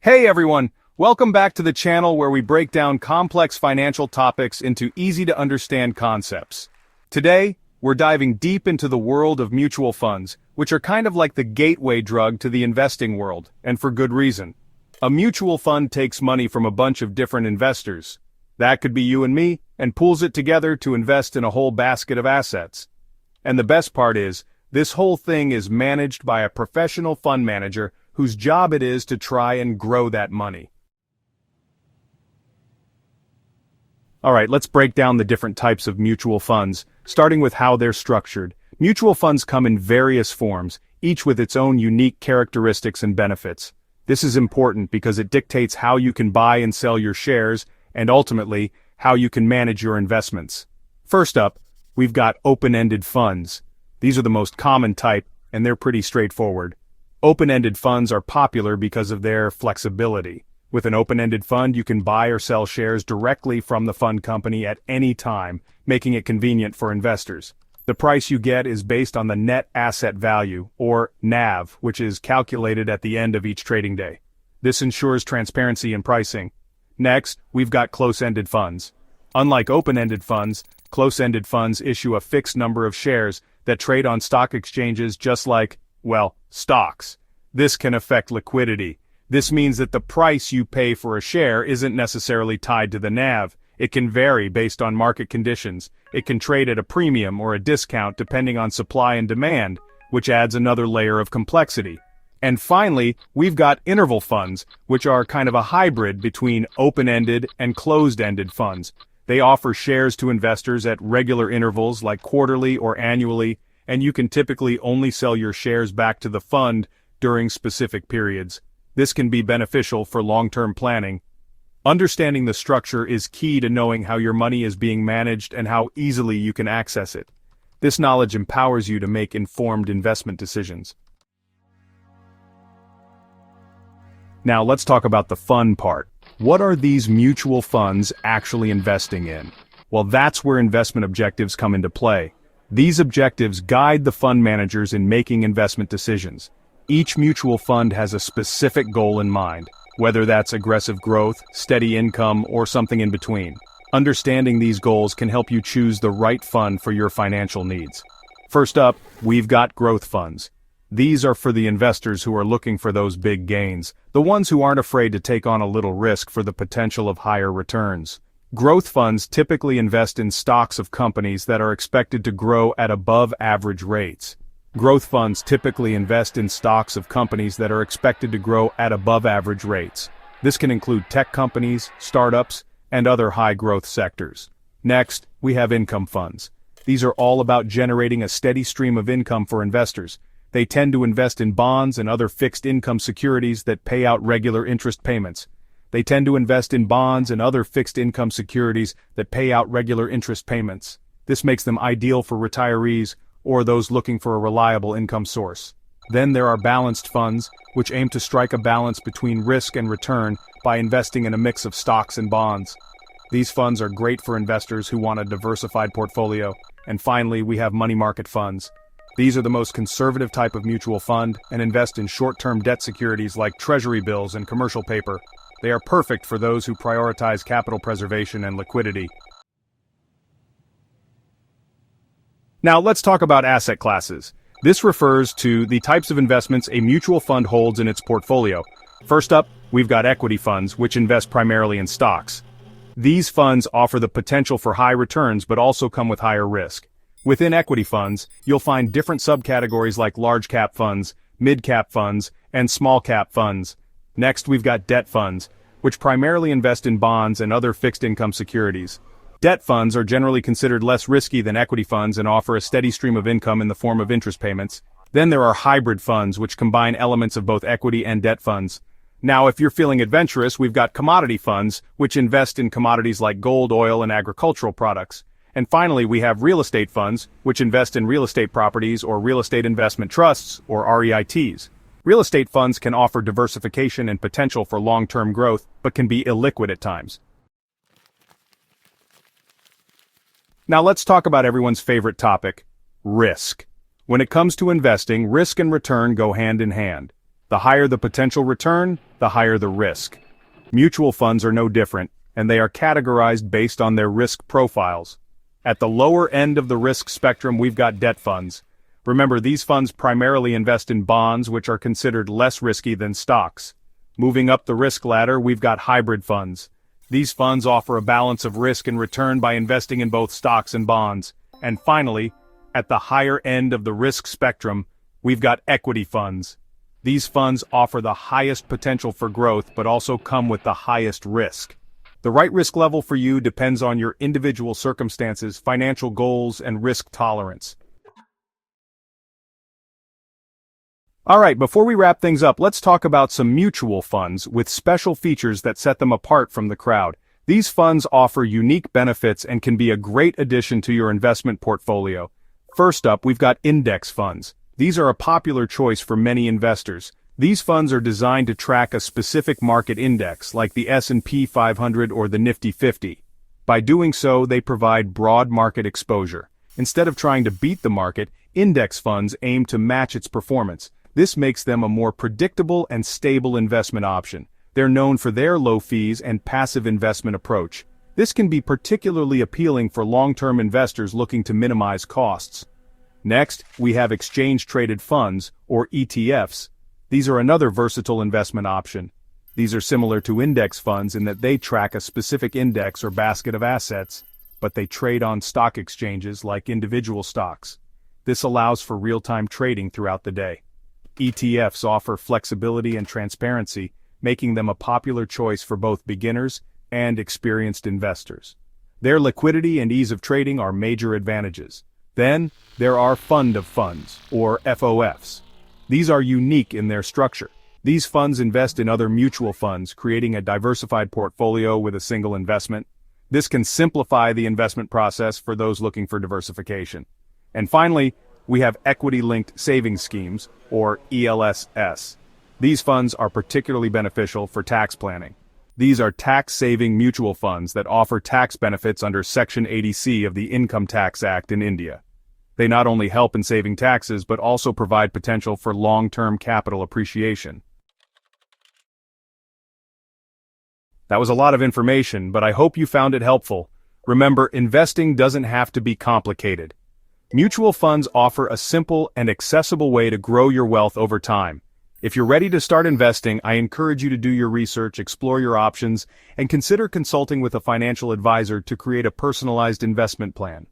Hey everyone, welcome back to the channel where we break down complex financial topics into easy-to-understand concepts. Today, we're diving deep into the world of mutual funds, which are kind of like the gateway drug to the investing world, and for good reason. A mutual fund takes money from a bunch of different investors. That could be you and me, and pools it together to invest in a whole basket of assets. And the best part is, this whole thing is managed by a professional fund manager whose job it is to try and grow that money. Alright, let's break down the different types of mutual funds, starting with how they're structured. Mutual funds come in various forms, each with its own unique characteristics and benefits. This is important because it dictates how you can buy and sell your shares, and ultimately, how you can manage your investments. First up, we've got open-ended funds. These are the most common type, and they're pretty straightforward. Open-ended funds are popular because of their flexibility. With an open-ended fund, you can buy or sell shares directly from the fund company at any time, making it convenient for investors. The price you get is based on the net asset value, or NAV, which is calculated at the end of each trading day. This ensures transparency in pricing. Next, we've got close-ended funds. Unlike open-ended funds, close-ended funds issue a fixed number of shares that trade on stock exchanges just like, well, stocks. This can affect liquidity. This means that the price you pay for a share isn't necessarily tied to the NAV. It can vary based on market conditions. It can trade at a premium or a discount depending on supply and demand, which adds another layer of complexity. And finally, we've got interval funds, which are kind of a hybrid between open-ended and closed-ended funds. They offer shares to investors at regular intervals like quarterly or annually, and you can typically only sell your shares back to the fund during specific periods. This can be beneficial for long-term planning. Understanding the structure is key to knowing how your money is being managed and how easily you can access it. This knowledge empowers you to make informed investment decisions. Now let's talk about the fun part. What are these mutual funds actually investing in? Well, that's where investment objectives come into play. These objectives guide the fund managers in making investment decisions. Each mutual fund has a specific goal in mind, whether that's aggressive growth, steady income, or something in between. Understanding these goals can help you choose the right fund for your financial needs. First up, we've got growth funds. These are for the investors who are looking for those big gains, the ones who aren't afraid to take on a little risk for the potential of higher returns. Growth funds typically invest in stocks of companies that are expected to grow at above average rates. Growth funds typically invest in stocks of companies that are expected to grow at above average rates. This can include tech companies, startups, and other high-growth sectors. Next, we have income funds. These are all about generating a steady stream of income for investors. They tend to invest in bonds and other fixed income securities that pay out regular interest payments. They tend to invest in bonds and other fixed income securities that pay out regular interest payments. This makes them ideal for retirees or those looking for a reliable income source. Then there are balanced funds, which aim to strike a balance between risk and return by investing in a mix of stocks and bonds. These funds are great for investors who want a diversified portfolio. And finally, we have money market funds. These are the most conservative type of mutual fund and invest in short-term debt securities like treasury bills and commercial paper. They are perfect for those who prioritize capital preservation and liquidity. Now let's talk about asset classes. This refers to the types of investments a mutual fund holds in its portfolio. First up, we've got equity funds, which invest primarily in stocks. These funds offer the potential for high returns but also come with higher risk. Within equity funds, you'll find different subcategories like large-cap funds, mid-cap funds, and small-cap funds. Next, we've got debt funds, which primarily invest in bonds and other fixed-income securities. Debt funds are generally considered less risky than equity funds and offer a steady stream of income in the form of interest payments. Then there are hybrid funds, which combine elements of both equity and debt funds. Now, if you're feeling adventurous, we've got commodity funds, which invest in commodities like gold, oil, and agricultural products. And finally, we have real estate funds, which invest in real estate properties or real estate investment trusts, or REITs. Real estate funds can offer diversification and potential for long-term growth, but can be illiquid at times. Now let's talk about everyone's favorite topic, risk. When it comes to investing, risk and return go hand in hand. The higher the potential return, the higher the risk. Mutual funds are no different, and they are categorized based on their risk profiles. At the lower end of the risk spectrum, we've got debt funds. Remember, these funds primarily invest in bonds, which are considered less risky than stocks. Moving up the risk ladder, we've got hybrid funds. These funds offer a balance of risk and return by investing in both stocks and bonds. And finally, at the higher end of the risk spectrum, we've got equity funds. These funds offer the highest potential for growth, but also come with the highest risk. The right risk level for you depends on your individual circumstances, financial goals, and risk tolerance. Alright, before we wrap things up, let's talk about some mutual funds with special features that set them apart from the crowd. These funds offer unique benefits and can be a great addition to your investment portfolio. First up, we've got index funds. These are a popular choice for many investors. These funds are designed to track a specific market index, like the S&P 500 or the Nifty 50. By doing so, they provide broad market exposure. Instead of trying to beat the market, index funds aim to match its performance. This makes them a more predictable and stable investment option. They're known for their low fees and passive investment approach. This can be particularly appealing for long-term investors looking to minimize costs. Next, we have exchange-traded funds, or ETFs. These are another versatile investment option. These are similar to index funds in that they track a specific index or basket of assets, but they trade on stock exchanges like individual stocks. This allows for real-time trading throughout the day. ETFs offer flexibility and transparency, making them a popular choice for both beginners and experienced investors. Their liquidity and ease of trading are major advantages. Then, there are fund of funds, or FOFs. These are unique in their structure. These funds invest in other mutual funds, creating a diversified portfolio with a single investment. This can simplify the investment process for those looking for diversification. And finally, we have equity-linked savings schemes, or ELSS. These funds are particularly beneficial for tax planning. These are tax-saving mutual funds that offer tax benefits under Section 80C of the Income Tax Act in India. They not only help in saving taxes but also provide potential for long-term capital appreciation. That was a lot of information, but I hope you found it helpful. Remember, investing doesn't have to be complicated. Mutual funds offer a simple and accessible way to grow your wealth over time. If you're ready to start investing, I encourage you to do your research, explore your options, and consider consulting with a financial advisor to create a personalized investment plan.